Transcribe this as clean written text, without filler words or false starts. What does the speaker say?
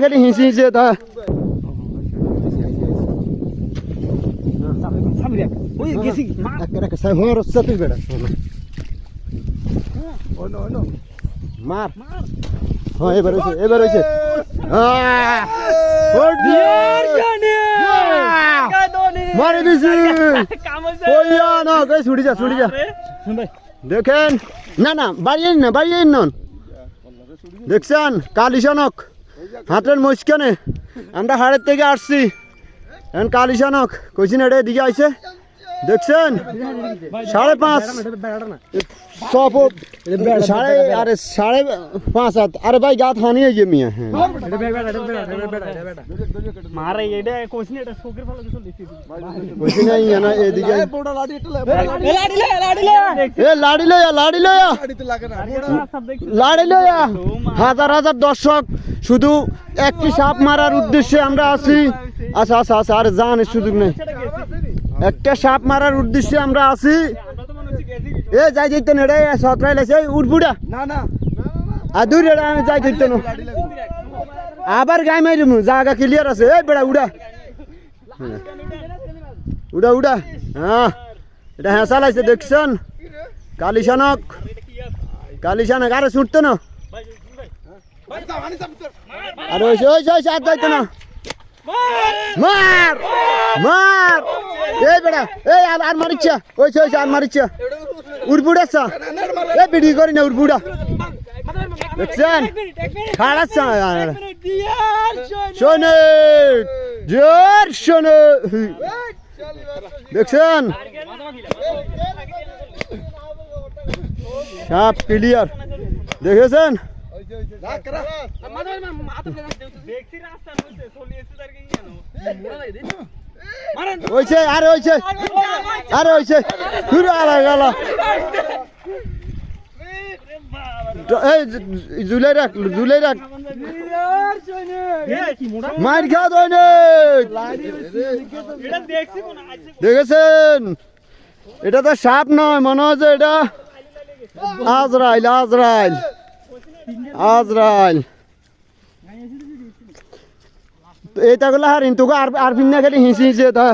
খালি হিসি হিসে তা মার হ্যাঁ এবার হয়েছে এবার হয়েছে মারি দিছি ছুটি যা ছুটি যা দেখেন না না বাড়িয়ে না বাড়িয়ে নন দেখছেন কালিশানক হাতের মস্কানে আমরা হাড়ের থেকে আসছি এখন কালিশানক কইছি না এটা এদিকে আইছে দেখছেন 5.5 5.5 হাত আরে ভাই গাত হানি হয়ে যে মিয়া কইছি না না এদিকে লাড়ি লয়া হাজার হাজার দর্শক শুধু একটি সাপ মারার উদ্দেশ্যে আমরা আছি আচ্ছা আচ্ছা আচ্ছা আর জানের সুযোগ নেই একটা সাপ মারার উদ্দেশ্যে আমরা আছি এ যাই যেতে না রে সতরাই লাইছে উঠবুড়া না না আর দূর রে আমি যাই যেতে না আবার গায় মারিম জায়গা ক্লিয়ার আছে এই বেড়া উড়া উড়া উড়া হ্যাঁ এটা হেসা লাইছে দেখছেন কালিশানক আরে ছুটতো না আরে ওই সাথ যাইতো না মার মার এই বেড়া এই আর মারিচ্ছা ওই আর মারিচ্ছা উড়বুড়াচ্ছা এই বিড়ি করি না উড়বুড়া দেখছেন খাড়াচ্ছা শোনে জোর শোনে দেখছেন সাপ ক্লিয়ার দেখেছেন ওইছে আরে ওইছে আরে ওইছে ঘুরে আলা গেল এই জুলাই রাখ মার খাওয়া দই দেখেছেন এটা তো সাপ নয় মনে হচ্ছে এটা আজরাইল এইটা গুলা হারিন তোকে আর ফিন্না খালি হিসি তা